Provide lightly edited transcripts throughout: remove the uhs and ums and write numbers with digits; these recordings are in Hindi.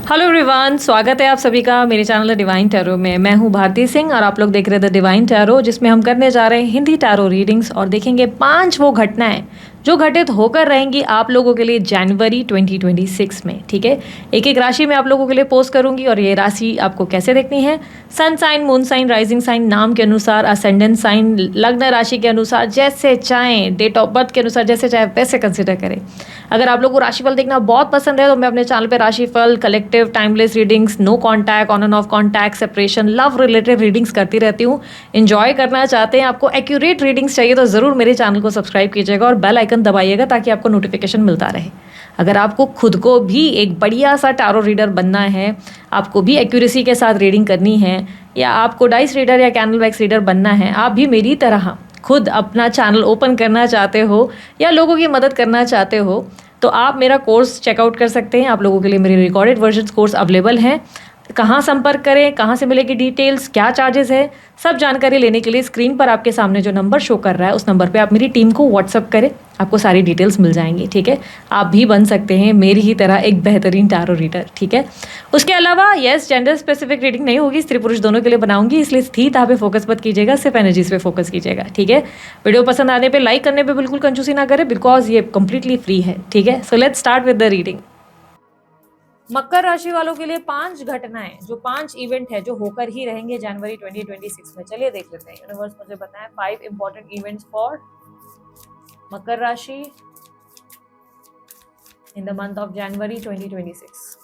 हेलो एवरीवन, स्वागत है आप सभी का मेरे चैनल द डिवाइन टैरो में। मैं हूं भारती सिंह और आप लोग देख रहे हैं द डिवाइन टैरो, जिसमें हम करने जा रहे हैं हिंदी टैरो रीडिंग्स और देखेंगे 5 वो घटनाएं जो घटित होकर रहेंगी आप लोगों के लिए जनवरी 2026 में। ठीक है, एक एक राशि में आप लोगों के लिए पोस्ट करूंगी और ये राशि आपको कैसे देखनी है, sun sign, moon sign, rising sign, नाम के अनुसार, असेंडेंट साइन, लग्न राशि के अनुसार, जैसे चाहें, डेट ऑफ बर्थ के अनुसार जैसे चाहे वैसे कंसिडर करें। अगर आप लोगों को राशिफल देखना बहुत पसंद है तो मैं अपने चैनल पे राशिफल, collective, timeless readings, no contact, on and off contact, separation, love related readings करती रहती हूँ। इंजॉय करना चाहते हैं, आपको एक्यूरेट रीडिंग्स चाहिए तो ज़रूर मेरे चैनल को सब्सक्राइब कीजिएगा और बेल आइकन दबाइएगा ताकि आपको नोटिफिकेशन मिलता रहे। अगर आपको खुद को भी एक बढ़िया सा टैरो रीडर बनना है, आपको भी एक्यूरेसी के साथ रीडिंग करनी है, या आपको डाइस रीडर या कैंडल वैक्स रीडर बनना है, आप भी मेरी तरह खुद अपना चैनल ओपन करना चाहते हो या लोगों की मदद करना चाहते हो, तो आप मेरा कोर्स चेकआउट कर सकते हैं। आप लोगों के लिए मेरे रिकॉर्डेड वर्जन कोर्स अवेलेबल हैं। कहाँ संपर्क करें, कहाँ से मिलेगी डिटेल्स, क्या चार्जेस है, सब जानकारी लेने के लिए स्क्रीन पर आपके सामने जो नंबर शो कर रहा है उस नंबर पे आप मेरी टीम को व्हाट्सअप करें, आपको सारी डिटेल्स मिल जाएंगी। ठीक है, आप भी बन सकते हैं मेरी ही तरह एक बेहतरीन टैरो रीडर। ठीक है, उसके अलावा यस, जेंडर स्पेसिफिक रीडिंग नहीं होगी, स्त्री पुरुष दोनों के लिए बनाऊंगी, इसलिए स्थिरता पे फोकस मत कीजिएगा, सिर्फ एनर्जीज पे फोकस कीजिएगा। ठीक है, वीडियो पसंद आने पे लाइक करने पे बिल्कुल कंजूसी ना करें, बिकॉज ये कंप्लीटली फ्री है। ठीक है, so let's start with the reading. मकर राशि वालों के लिए 5 घटनाएं, जो 5 इवेंट है जो होकर ही रहेंगे जनवरी 2026 में। चलिए देख लेते हैं, यूनिवर्स मुझे बताएं 5 इंपॉर्टेंट इवेंट्स फॉर मकर राशि in the month of January 2026।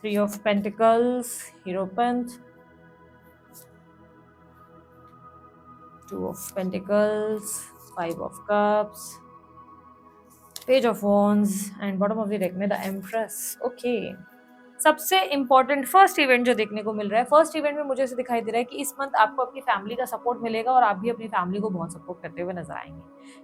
3 of Pentacles, Hierophant, 2 of Pentacles, 5 of Cups, Page of Wands and bottom of the deck में the Empress. Okay. सबसे इंपॉर्टेंट फर्स्ट इवेंट जो देखने को मिल रहा है, फर्स्ट इवेंट में मुझे ऐसे दिखाई दे रहा है कि इस मंथ आपको अपनी फैमिली का सपोर्ट मिलेगा और आप भी अपनी फैमिली को बहुत सपोर्ट करते हुए नजर आएंगे।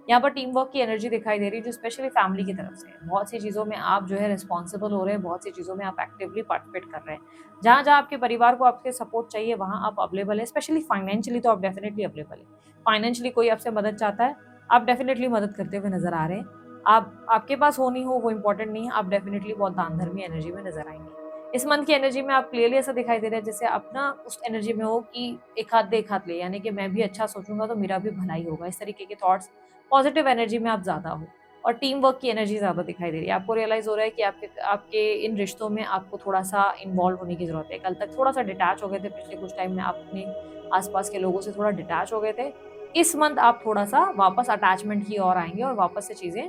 यहाँ पर टीम वर्क की एनर्जी दिखाई दे रही है, जो स्पेशली फैमिली की तरफ से है। बहुत सी चीज़ों में आप जो है रिस्पॉन्सिबल हो रहे हैं, बहुत सी चीज़ों में आप एक्टिवली पार्टिसिपेट कर रहे हैं। जहाँ जहाँ आपके परिवार को आपके सपोर्ट चाहिए वहाँ आप अवेलेबल है, स्पेशली फाइनेंशियली तो आप डेफिनेटली अवेलेबल है। फाइनेंशियली कोई आपसे मदद चाहता है, आप डेफिनेटली मदद करते हुए नजर आ रहे हैं। आप आपके पास हो नहीं हो वो इंपॉर्टेंट नहीं है, आप डेफिनेटली बहुत दान धर्मी एनर्जी में नजर आएंगे। इस मंथ की एनर्जी में आप क्लियरली ऐसा दिखाई दे रहा है जैसे आप ना उस एनर्जी में हो कि एक हाथ दे एक हाथ ले, यानी कि मैं भी अच्छा सोचूंगा तो मेरा भी भलाई होगा, इस तरीके के थॉट्स, पॉजिटिव एनर्जी में आप ज्यादा हो। और टीम वर्क की एनर्जी ज्यादा दिखाई दे रही है। आपको रियलाइज हो रहा है कि आपके आपके इन रिश्तों में आपको थोड़ा सा इन्वॉल्व होने की जरूरत है। कल तक थोड़ा सा डिटैच हो गए थे, पिछले कुछ टाइम में आप अपने आसपास के लोगों से थोड़ा डिटैच हो गए थे। इस मंथ आप थोड़ा सा वापस अटैचमेंट की ओर आएंगे और वापस से चीजें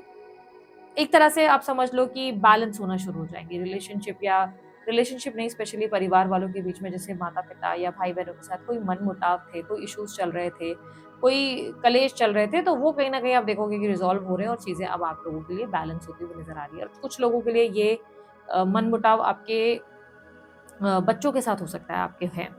एक तरह से आप समझ लो कि बैलेंस होना शुरू हो जाएंगे। रिलेशनशिप नहीं, स्पेशली परिवार वालों के बीच में, जैसे माता पिता या भाई बहनों के साथ कोई मनमुटाव थे, कोई इश्यूज चल रहे थे, कोई कलेश चल रहे थे, तो वो कहीं ना कहीं आप देखोगे कि रिजॉल्व हो रहे हैं और चीजें अब आप लोगों के लिए बैलेंस होती हुई नजर आ रही है। और कुछ लोगों के लिए ये मनमुटाव आपके बच्चों के साथ हो सकता है,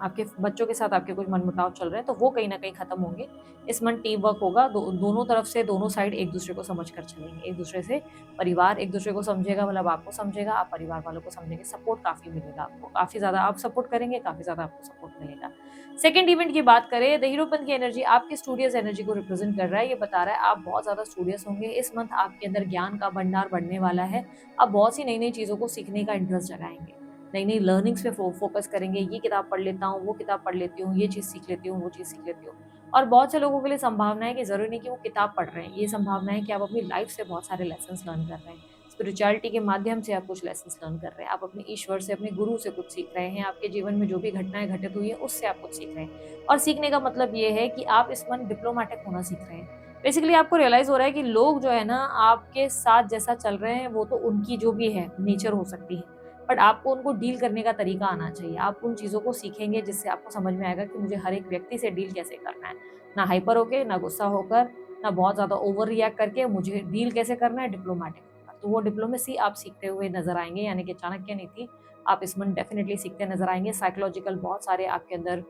आपके बच्चों के साथ आपके कुछ मनमुटाव चल रहे हैं, तो वो कहीं ना कहीं खत्म होंगे। इस मंथ टीम वर्क होगा, दोनों तरफ से, दोनों साइड एक दूसरे को समझ कर चलेंगे, एक दूसरे से परिवार एक दूसरे को समझेगा, मतलब आपको समझेगा, आप परिवार वालों को समझेंगे। सपोर्ट काफी मिलेगा आपको, काफी ज्यादा आप सपोर्ट करेंगे, काफी ज्यादा आपको सपोर्ट मिलेगा। सेकंड इवेंट की बात करें, द हीरोपन की एनर्जी आपके स्टूडियस एनर्जी को रिप्रेजेंट कर रहा है। ये बता रहा है आप बहुत ज्यादा स्टूडियस होंगे इस मंथ, आपके अंदर ज्ञान का भंडार बढ़ने वाला है। आप बहुत सी नई नई चीजों को सीखने का इंटरेस्ट जगाएंगे, नई नई लर्निंग्स पे फोकस करेंगे। ये किताब पढ़ लेता हूँ, वो किताब पढ़ लेती हूँ, ये चीज़ सीख लेती हूँ, वो चीज़ सीख लेती हूँ। और बहुत से लोगों के लिए संभावना है कि ज़रूरी नहीं कि वो किताब पढ़ रहे हैं, ये संभावना है कि आप अपनी लाइफ से बहुत सारे लेसन्स लर्न कर रहे हैं। स्पिरिचुअलिटी के माध्यम से आप कुछ लेसन्स लर्न कर रहे हैं, आप अपने ईश्वर से, अपने गुरु से कुछ सीख रहे हैं, आपके जीवन में जो भी घटनाएं घटित हुई है उससे आप कुछ सीख रहे हैं। और सीखने का मतलब ये है कि आप इस मन डिप्लोमेटिक होना सीख रहे हैं। बेसिकली आपको रियलाइज हो रहा है कि लोग जो है ना आपके साथ जैसा चल रहे हैं वो तो उनकी जो भी है नेचर हो सकती है, बट आपको उनको डील करने का तरीका आना चाहिए। आप उन चीज़ों को सीखेंगे जिससे आपको समझ में आएगा कि मुझे हर एक व्यक्ति से डील कैसे करना है, ना हाइपर होके, ना गुस्सा होकर, ना बहुत ज़्यादा ओवर रिएक्ट करके, मुझे डील कैसे करना है डिप्लोमेटिक होकर। तो वो डिप्लोमेसी आप सीखते हुए नजर आएंगे, यानी कि चाणक्य नीति आप इस मन डेफिनेटली सीखते नजर आएंगे। साइकोलॉजिकल बहुत सारे आपके अंदर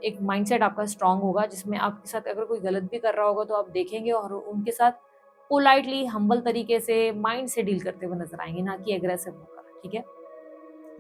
एक माइंडसेट आपका स्ट्रांग होगा, जिसमें आपके साथ अगर कोई गलत भी कर रहा होगा तो आप देखेंगे और उनके साथ पोलाइटली, हम्बल तरीके से, माइंड से डील करते हुए नजर आएंगे, ना कि एग्रेसिव होकर। ठीक है,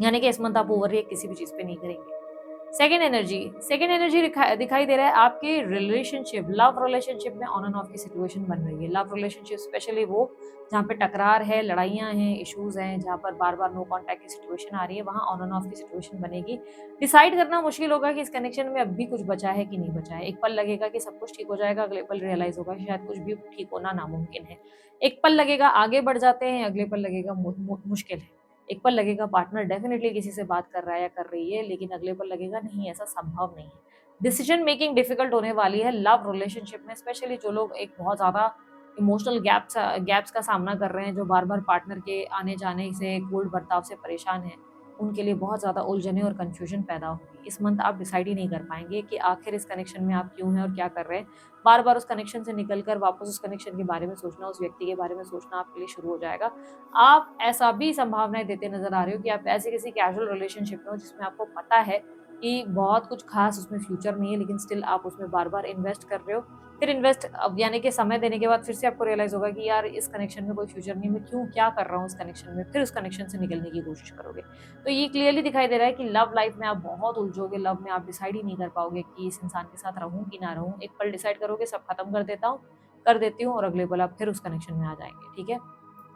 यानी कि इस मंथ आप ओवर रिएक्ट किसी भी चीज़ पे नहीं करेंगे। सेकेंड एनर्जी दिखाई दे रहा है आपके रिलेशनशिप, लव रिलेशनशिप में ऑन एंड ऑफ की सिचुएशन बन रही है। लव रिलेशनशिप स्पेशली वो जहाँ पे टकरार है, लड़ाइयाँ हैं, इश्यूज हैं, जहाँ पर बार बार नो कांटेक्ट की सिचुएशन आ रही है, वहाँ ऑन एंड ऑफ की सिचुएशन बनेगी। डिसाइड करना मुश्किल होगा कि इस कनेक्शन में अब भी कुछ बचा है कि नहीं बचा है। एक पल लगेगा कि सब कुछ ठीक हो जाएगा, अगले पल रियलाइज होगा कि शायद कुछ भी ठीक होना नामुमकिन है। एक पल लगेगा आगे बढ़ जाते हैं, अगले पल लगेगा मुश्किल है। एक पल लगेगा पार्टनर डेफिनेटली किसी से बात कर रहा है या कर रही है, लेकिन अगले पल लगेगा नहीं, ऐसा संभव नहीं है। डिसीजन मेकिंग डिफिकल्ट होने वाली है लव रिलेशनशिप में, स्पेशली जो लोग एक बहुत ज़्यादा इमोशनल गैप्स का सामना कर रहे हैं, जो बार बार पार्टनर के आने जाने से, कोल्ड बर्ताव से परेशान हैं, उनके लिए बहुत ज़्यादा उलझने और कन्फ्यूजन पैदा होगी। इस मंथ आप डिसाइड ही नहीं कर पाएंगे कि आखिर इस कनेक्शन में आप क्यों हैं और क्या कर रहे हैं। बार बार उस कनेक्शन से निकल कर वापस उस कनेक्शन के बारे में सोचना, उस व्यक्ति के बारे में सोचना आपके लिए शुरू हो जाएगा। आप ऐसा भी संभावनाएं देते नजर आ रहे हो कि आप ऐसे किसी कैजुअल रिलेशनशिप में हो जिसमें आपको पता है कि बहुत कुछ खास उसमें फ्यूचर नहीं है, लेकिन स्टिल आप उसमें बार बार इन्वेस्ट कर रहे हो। फिर इन्वेस्ट अब यानी कि समय देने के बाद फिर से आपको रियलाइज होगा कि यार इस कनेक्शन में कोई फ्यूचर नहीं, मैं क्यों क्या कर रहा हूँ इस कनेक्शन में, फिर उस कनेक्शन से निकलने की कोशिश करोगे। तो ये क्लियरली दिखाई दे रहा है कि लव लाइफ में आप बहुत उलझोगे, लव में आप डिसाइड ही नहीं कर पाओगे कि इस इंसान के साथ रहूं कि ना रहूं। एक पल डिसाइड करोगे सब खत्म कर देती हूँ, और अगले पल आप फिर उस कनेक्शन में आ जाएंगे। ठीक है,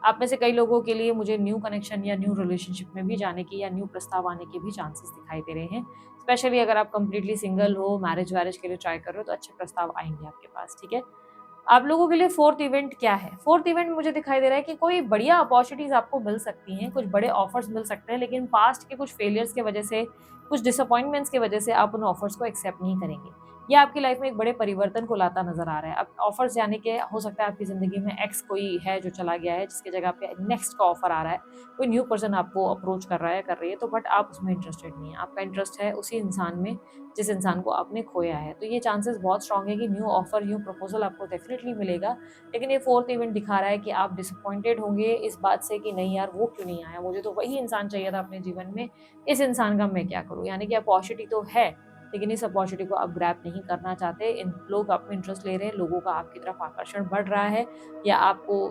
आप में से कई लोगों के लिए मुझे न्यू कनेक्शन या न्यू रिलेशनशिप में भी जाने की या न्यू प्रस्ताव आने के भी चांसेस दिखाई दे रहे हैं। स्पेशली अगर आप कंप्लीटली सिंगल हो, मैरिज वैरिज के लिए ट्राई कर रहे हो, तो अच्छे प्रस्ताव आएंगे आपके पास। ठीक है, आप लोगों के लिए फोर्थ इवेंट क्या है? फोर्थ इवेंट मुझे दिखाई दे रहा है कि कोई बढ़िया अपॉर्चुनिटीज आपको मिल सकती हैं, कुछ बड़े ऑफर्स मिल सकते हैं, लेकिन पास्ट के कुछ फेलियर्स की वजह से, कुछ डिसअपॉइंटमेंट्स की वजह से आप उन ऑफर्स को एक्सेप्ट नहीं करेंगे। ये आपकी लाइफ में एक बड़े परिवर्तन को लाता नजर आ रहा है। अब ऑफर्स यानी कि हो सकता है आपकी जिंदगी में एक्स कोई है जो चला गया है, जिसकी जगह पे नेक्स्ट का ऑफर आ रहा है, कोई न्यू पर्सन आपको अप्रोच कर रहा है, कर रही है, तो बट आप उसमें इंटरेस्टेड नहीं है। आपका इंटरेस्ट है उसी इंसान में जिस इंसान को आपने खोया है। तो ये चांसेस बहुत स्ट्रांग है कि न्यू ऑफर, न्यू प्रपोजल आपको डेफिनेटली मिलेगा। लेकिन ये फोर्थ इवेंट दिखा रहा है कि आप डिसअपॉइंटेड होंगे इस बात से कि नहीं यार वो क्यों नहीं आया, मुझे तो वही इंसान चाहिए था अपने जीवन में, इस इंसान का मैं क्या करूँ। यानी कि अपॉर्चुनिटी तो है, लेकिन इस अपॉर्चुनिटी को आप ग्रैब नहीं करना चाहते। इन लोग आप में इंटरेस्ट ले रहे हैं, लोगों का आपकी तरफ आकर्षण बढ़ रहा है, या आपको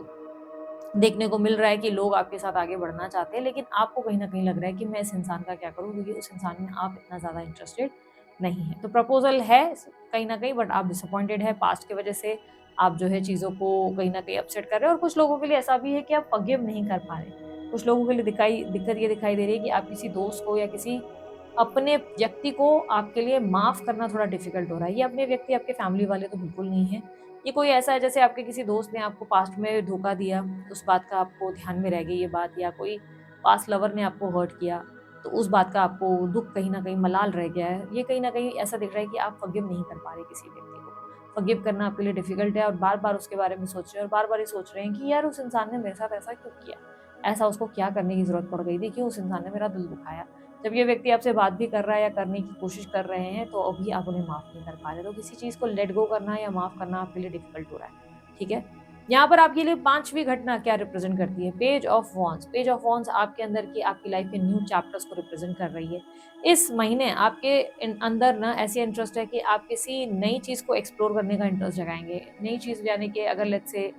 देखने को मिल रहा है कि लोग आपके साथ आगे बढ़ना चाहते हैं, लेकिन आपको कहीं ना कहीं लग रहा है कि मैं इस इंसान का क्या करूं, क्योंकि उस इंसान में आप इतना ज़्यादा इंटरेस्टेड नहीं है। तो प्रपोजल है कहीं ना कहीं, बट आप डिसअपॉइंटेड है पास्ट की वजह से। आप जो है चीज़ों को कहीं ना कहीं अपसेट कर रहे हैं, और कुछ लोगों के लिए ऐसा भी है कि आप फॉरगिव नहीं कर पा रहे। कुछ लोगों के लिए दिक्कत ये दिखाई दे रही है कि आप किसी दोस्त को या किसी अपने व्यक्ति को आपके लिए माफ़ करना थोड़ा डिफ़िकल्ट हो रहा है। ये अपने व्यक्ति आपके फैमिली वाले तो बिल्कुल नहीं है। ये कोई ऐसा है जैसे आपके किसी दोस्त ने आपको पास्ट में धोखा दिया, उस बात का आपको ध्यान में रह गई ये बात, या कोई पास्ट लवर ने आपको हर्ट किया, तो उस बात का आपको दुःख कहीं न कहीं मलाल रह गया है। ये कहीं न कहीं ऐसा दिख रहा है कि आप फ़ॉरगिव नहीं कर पा रहे किसी व्यक्ति को। फ़ॉरगिव करना आपके लिए डिफ़िकल्ट है, और बार-बार उसके बारे में सोच रहे हैं, और बार-बार ये सोच रहे हैं कि यार उस इंसान ने मेरे साथ ऐसा क्यों किया? ऐसा उसको क्या करने की ज़रूरत पड़ गई थी? क्यों उस इंसान ने मेरा दिल दुखाया? जब ये व्यक्ति आपसे बात भी कर रहा है या करने की कोशिश कर रहे हैं, तो अभी आप उन्हें माफ़ नहीं कर पा रहे। तो किसी चीज़ को लेट गो करना या माफ़ करना आपके लिए डिफ़िकल्ट हो रहा है, ठीक है? यहाँ पर आपके लिए 5वीं घटना क्या रिप्रेज़ेंट करती है? Page of wands. Page of wands आपके अंदर की, आपकी लाइफ़ के न्यू चैप्टर्स को रिप्रेज़ेंट कर रही है। इस महीने आपके अंदर ना ऐसी इंटरेस्ट है कि आप किसी नई चीज़ को एक्सप्लोर करने का इंटरेस्ट जगाएँगे। नई चीज़ यानी कि अगर लेट्स से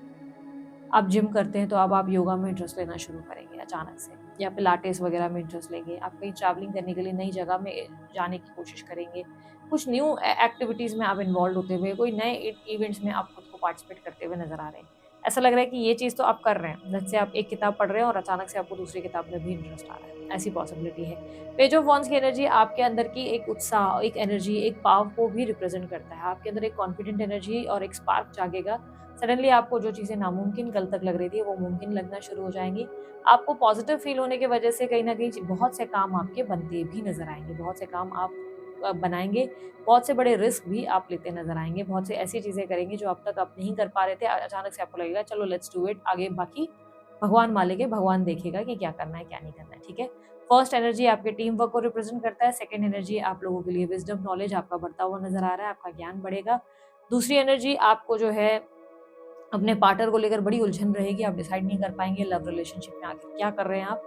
आप जिम करते हैं, तो अब आप योगा में इंटरेस्ट लेना शुरू करेंगे अचानक से, या पिलाटेस वगैरह में इंटरेस्ट लेंगे। आप कहीं ट्रैवलिंग करने के लिए नई जगह में जाने की कोशिश करेंगे। कुछ न्यू एक्टिविटीज़ में आप इन्वॉल्व होते हुए, कोई नए इवेंट्स में आप खुद को पार्टिसिपेट करते हुए नज़र आ रहे हैं। ऐसा लग रहा है कि ये चीज़ तो आप कर रहे हैं। जैसे आप एक किताब पढ़ रहे हैं और अचानक से आपको दूसरी किताब में भी इंटरेस्ट आ रहा है, ऐसी पॉसिबिलिटी है। पेज ऑफ वॉन्ड्स की एनर्जी आपके अंदर की एक उत्साह, एक एनर्जी, एक पावर को भी रिप्रेजेंट करता है। आपके अंदर एक कॉन्फिडेंट एनर्जी और एक स्पार्क जागेगा। सडनली आपको जो चीज़ें नामुमकिन कल तक लग रही थी, वो मुमकिन लगना शुरू हो जाएँगी। आपको पॉज़िटिव फ़ील होने की वजह से कहीं न कहीं बहुत से काम आपके बनते भी नज़र आएँगे। बहुत से काम आप बनाएँगे, बहुत से बड़े रिस्क भी आप लेते नज़र आएँगे। बहुत सी ऐसी चीज़ें करेंगे जो अब तक आप नहीं कर पा रहे थे। अचानक से आपको लगेगा चलो लेट्स डू इट, आगे बाकी भगवान मालिक है, भगवान देखेगा कि क्या करना है, क्या नहीं करना है, ठीक है? फर्स्ट एनर्जी आपके टीम वर्क को रिप्रेज़ेंट करता है। सेकंड एनर्जी आप लोगों के लिए विज़डम, नॉलेज आपका बढ़ता हुआ नज़र आ रहा है, आपका ज्ञान बढ़ेगा। दूसरी एनर्जी आपको जो है अपने पार्टनर को लेकर बड़ी उलझन रहेगी, आप डिसाइड नहीं कर पाएँगे लव रिलेशनशिप में आखिर क्या कर रहे हैं आप।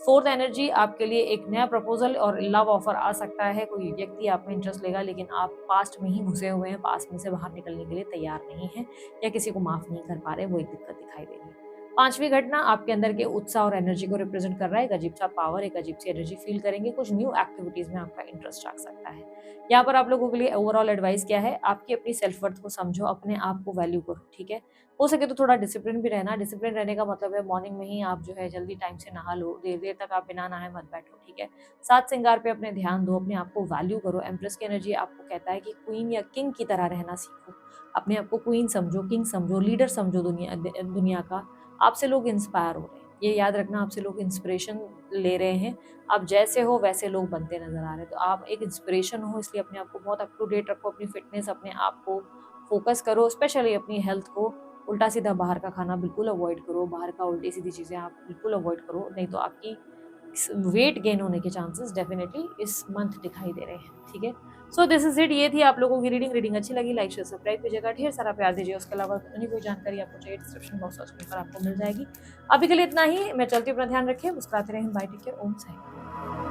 फोर्थ एनर्जी आपके लिए एक नया प्रपोज़ल और लव ऑफ़र आ सकता है, कोई व्यक्ति आप में इंटरेस्ट लेगा, लेकिन आप पास्ट में ही घुसे हुए हैं, पास्ट में से बाहर निकलने के लिए तैयार नहीं हैं, या किसी को माफ़ नहीं कर पा रहे, वो एक दिक्कत दिखाई दे रही है। पांचवी घटना आपके अंदर के उत्साह और एनर्जी को रिप्रेजेंट कर रहा है। एक अजीब सा पावर, एक अजीब सी एनर्जी फील करेंगे, कुछ न्यू एक्टिविटीज में आपका इंटरेस्ट जाग सकता है। यहाँ पर आप लोगों के लिए ओवरऑल एडवाइस क्या है, आपकी अपनी सेल्फ वर्थ को समझो, अपने आप को वैल्यू करो, ठीक है। हो सके तो थोड़ा डिसिप्लिन भी रहना। डिसिप्लिन रहने का मतलब है मॉर्निंग में ही आप जो है जल्दी टाइम से नहा लो, देर देर तक आप बिना नहाए मत बैठो, ठीक है। सात श्रृंगार पे अपने ध्यान दो, अपने आप को वैल्यू करो। एम्प्रेस की एनर्जी आपको कहता है कि क्वीन या किंग की तरह रहना सीखो। अपने आप को क्वीन समझो, किंग समझो, लीडर समझो दुनिया का। आपसे लोग इंस्पायर हो रहे हैं, ये याद रखना, आपसे लोग इंस्पिरेशन ले रहे हैं। आप जैसे हो वैसे लोग बनते नजर आ रहे हैं, तो आप एक इंस्पिरेशन हो, इसलिए अपने आप को बहुत अप टू डेट रखो, अपनी फिटनेस, अपने आप को फोकस करो, स्पेशली अपनी हेल्थ को। उल्टा सीधा बाहर का खाना बिल्कुल अवॉइड करो, बाहर का उल्टी सीधी चीज़ें आप बिल्कुल अवॉइड करो, नहीं तो आपकी वेट गेन होने के चांसेस डेफिनेटली इस मंथ दिखाई दे रहे हैं, ठीक है। सो दिस इज इट, ये थी आप लोगों की रीडिंग। रीडिंग अच्छी लगी लाइक शेयर सब्सक्राइब कीजिएगा, ढेर सारा प्यार दीजिए। उसके अलावा अन्य कोई जानकारी आपको चाहिए डिस्क्रिप्शन बॉक्स पर आपको मिल जाएगी। अभी के लिए इतना ही, मैं चलती हूँ, अपना ध्यान रखिए, मुस्कुराते रहें, बाय, टेक केयर, ओम साई।